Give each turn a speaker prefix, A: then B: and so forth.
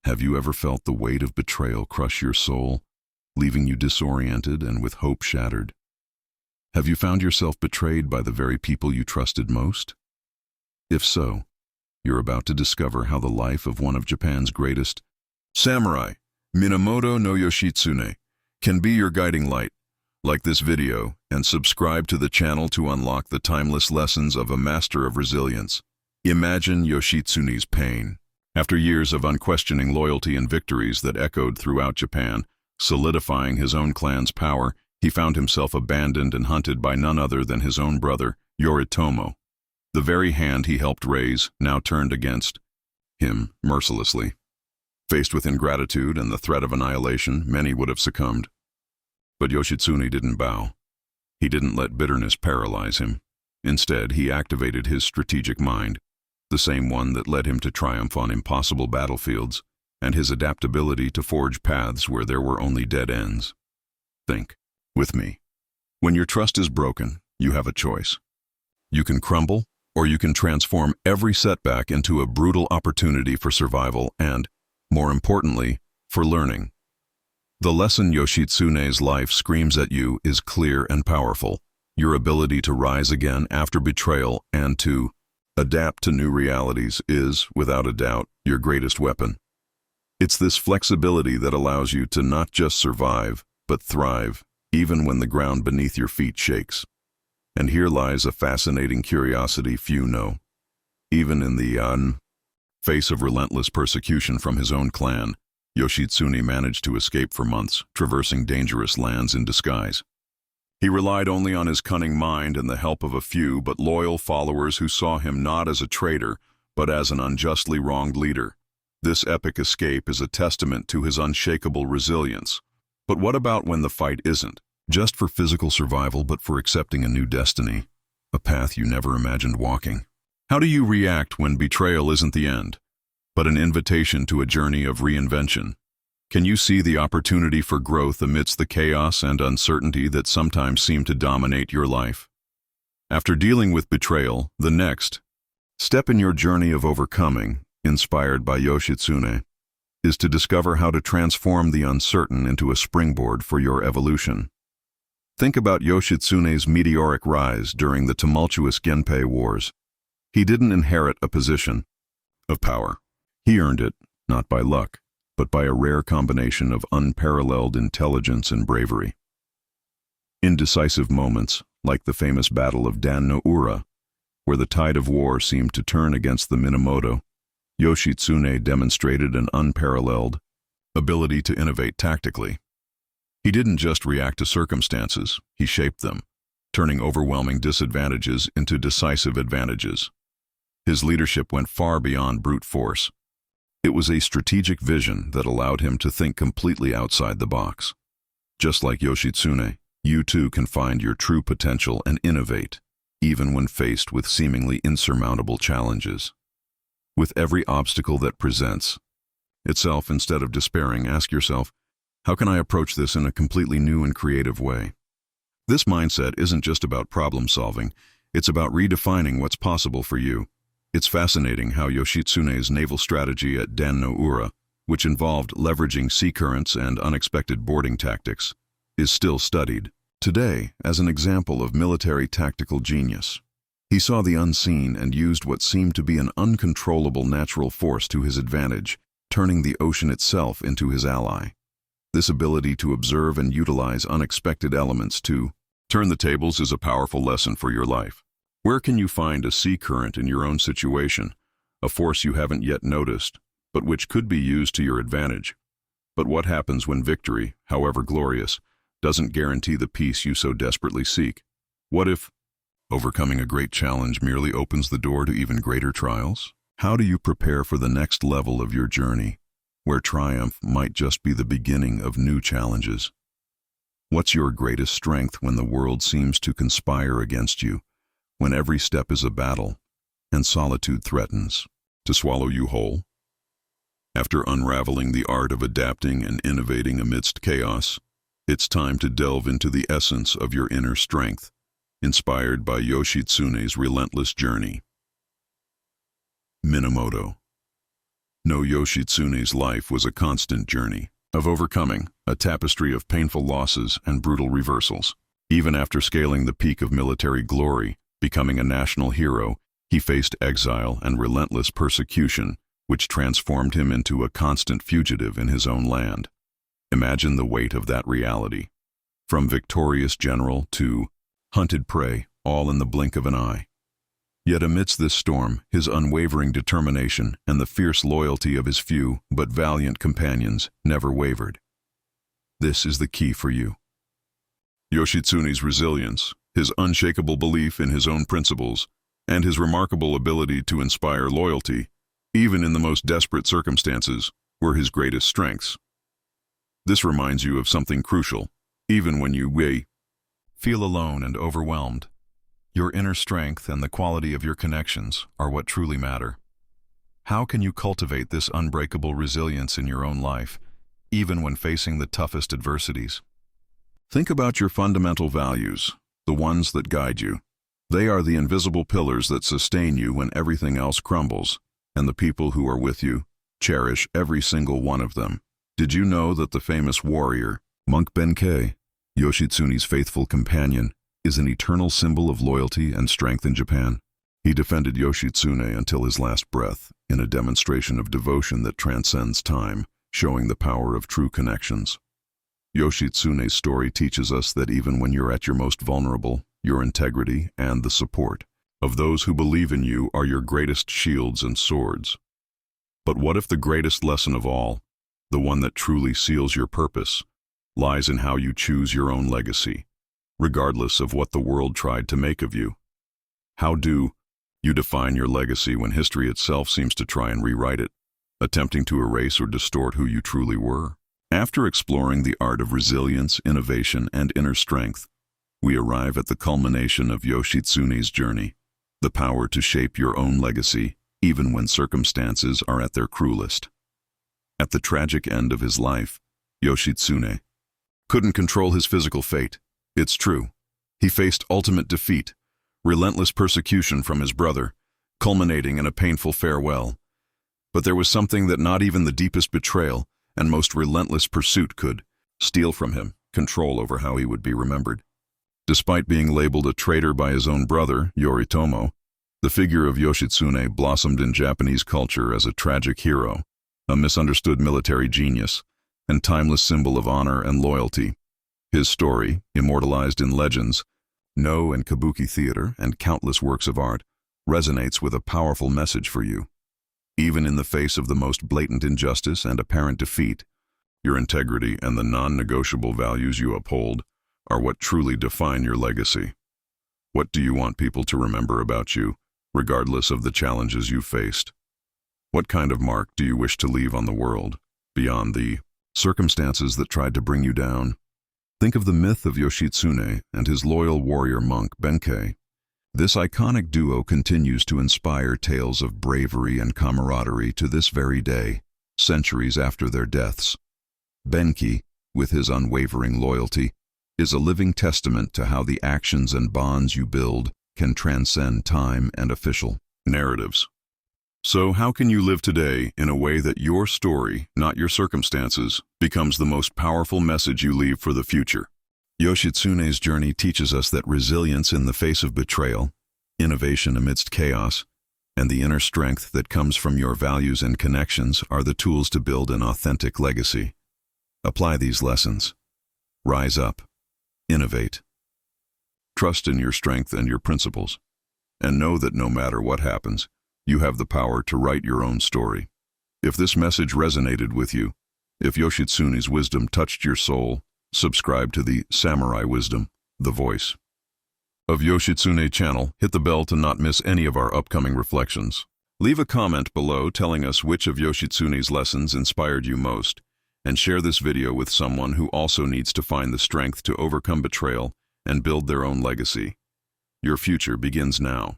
A: Have you ever felt the weight of betrayal crush your soul, leaving you disoriented and with hope shattered? Have you found yourself betrayed by the very people you trusted most? If so, you're about to discover how the life of one of Japan's greatest samurai, Minamoto no Yoshitsune, can be your guiding light. Like this video and subscribe to the channel to unlock the timeless lessons of a master of resilience. Imagine Yoshitsune's pain. After years of unquestioning loyalty and victories that echoed throughout Japan, solidifying his own clan's power, he found himself abandoned and hunted by none other than his own brother, Yoritomo. The very hand he helped raise now turned against him mercilessly. Faced with ingratitude and the threat of annihilation, many would have succumbed. But Yoshitsune didn't bow. He didn't let bitterness paralyze him. Instead, he activated his strategic mind, the same one that led him to triumph on impossible battlefields, and his adaptability to forge paths where there were only dead ends. Think with me. When your trust is broken, you have a choice. You can crumble, or you can transform every setback into a brutal opportunity for survival and, more importantly, for learning. The lesson Yoshitsune's life screams at you is clear and powerful. Your ability to rise again after betrayal and to adapt to new realities is, without a doubt, your greatest weapon. It's this flexibility that allows you to not just survive, but thrive, even when the ground beneath your feet shakes. And here lies a fascinating curiosity few know. Even in the face of relentless persecution from his own clan, Yoshitsune managed to escape for months, traversing dangerous lands in disguise. He relied only on his cunning mind and the help of a few but loyal followers who saw him not as a traitor, but as an unjustly wronged leader. This epic escape is a testament to his unshakable resilience. But what about when the fight isn't just for physical survival, but for accepting a new destiny, a path you never imagined walking? How do you react when betrayal isn't the end, but an invitation to a journey of reinvention? Can you see the opportunity for growth amidst the chaos and uncertainty that sometimes seem to dominate your life? After dealing with betrayal, the next step in your journey of overcoming, inspired by Yoshitsune, is to discover how to transform the uncertain into a springboard for your evolution. Think about Yoshitsune's meteoric rise during the tumultuous Genpei Wars. He didn't inherit a position of power. He earned it, not by luck, but by a rare combination of unparalleled intelligence and bravery. In decisive moments, like the famous Battle of Dan-no-ura, where the tide of war seemed to turn against the Minamoto, Yoshitsune demonstrated an unparalleled ability to innovate tactically. He didn't just react to circumstances, he shaped them, turning overwhelming disadvantages into decisive advantages. His leadership went far beyond brute force. It was a strategic vision that allowed him to think completely outside the box. Just like Yoshitsune, you too can find your true potential and innovate, even when faced with seemingly insurmountable challenges. With every obstacle that presents itself, instead of despairing, ask yourself, how can I approach this in a completely new and creative way? This mindset isn't just about problem solving, it's about redefining what's possible for you. It's fascinating how Yoshitsune's naval strategy at Dan-no-ura, which involved leveraging sea currents and unexpected boarding tactics, is still studied today as an example of military tactical genius. He saw the unseen and used what seemed to be an uncontrollable natural force to his advantage, turning the ocean itself into his ally. This ability to observe and utilize unexpected elements to turn the tables is a powerful lesson for your life. Where can you find a sea current in your own situation, a force you haven't yet noticed, but which could be used to your advantage? But what happens when victory, however glorious, doesn't guarantee the peace you so desperately seek? What if overcoming a great challenge merely opens the door to even greater trials? How do you prepare for the next level of your journey, where triumph might just be the beginning of new challenges? What's your greatest strength when the world seems to conspire against you, when every step is a battle, and solitude threatens to swallow you whole? After unraveling the art of adapting and innovating amidst chaos, it's time to delve into the essence of your inner strength, inspired by Yoshitsune's relentless journey. Minamoto. No, Yoshitsune's life was a constant journey of overcoming, a tapestry of painful losses and brutal reversals. Even after scaling the peak of military glory, becoming a national hero, he faced exile and relentless persecution, which transformed him into a constant fugitive in his own land. Imagine the weight of that reality. From victorious general to hunted prey, all in the blink of an eye. Yet amidst this storm, his unwavering determination and the fierce loyalty of his few but valiant companions never wavered. This is the key for you. Yoshitsune's resilience, his unshakable belief in his own principles, and his remarkable ability to inspire loyalty, even in the most desperate circumstances, were his greatest strengths. This reminds you of something crucial, even when you feel alone and overwhelmed. Your inner strength and the quality of your connections are what truly matter. How can you cultivate this unbreakable resilience in your own life, even when facing the toughest adversities? Think about your fundamental values, the ones that guide you. They are the invisible pillars that sustain you when everything else crumbles, and the people who are with you cherish every single one of them. Did you know that the famous warrior, monk Benkei, Yoshitsune's faithful companion, is an eternal symbol of loyalty and strength in Japan? He defended Yoshitsune until his last breath, in a demonstration of devotion that transcends time, showing the power of true connections. Yoshitsune's story teaches us that even when you're at your most vulnerable, your integrity and the support of those who believe in you are your greatest shields and swords. But what if the greatest lesson of all, the one that truly seals your purpose, lies in how you choose your own legacy, regardless of what the world tried to make of you? How do you define your legacy when history itself seems to try and rewrite it, attempting to erase or distort who you truly were? After exploring the art of resilience, innovation, and inner strength, we arrive at the culmination of Yoshitsune's journey, the power to shape your own legacy, even when circumstances are at their cruelest. At the tragic end of his life, Yoshitsune couldn't control his physical fate. It's true. He faced ultimate defeat, relentless persecution from his brother, culminating in a painful farewell. But there was something that not even the deepest betrayal and most relentless pursuit could steal from him: control over how he would be remembered. Despite being labeled a traitor by his own brother, Yoritomo, the figure of Yoshitsune blossomed in Japanese culture as a tragic hero, a misunderstood military genius, and timeless symbol of honor and loyalty. His story, immortalized in legends, no and kabuki theater, and countless works of art, resonates with a powerful message for you. Even in the face of the most blatant injustice and apparent defeat, your integrity and the non-negotiable values you uphold are what truly define your legacy. What do you want people to remember about you, regardless of the challenges you faced? What kind of mark do you wish to leave on the world, beyond the circumstances that tried to bring you down? Think of the myth of Yoshitsune and his loyal warrior monk Benkei. This iconic duo continues to inspire tales of bravery and camaraderie to this very day, centuries after their deaths. Benkei, with his unwavering loyalty, is a living testament to how the actions and bonds you build can transcend time and official narratives. So how can you live today in a way that your story, not your circumstances, becomes the most powerful message you leave for the future? Yoshitsune's journey teaches us that resilience in the face of betrayal, innovation amidst chaos, and the inner strength that comes from your values and connections are the tools to build an authentic legacy. Apply these lessons. Rise up. Innovate. Trust in your strength and your principles. And know that no matter what happens, you have the power to write your own story. If this message resonated with you, if Yoshitsune's wisdom touched your soul, subscribe to the Samurai Wisdom, the voice of Yoshitsune channel. Hit the bell to not miss any of our upcoming reflections. Leave a comment below telling us which of Yoshitsune's lessons inspired you most, and share this video with someone who also needs to find the strength to overcome betrayal and build their own legacy. Your future begins now.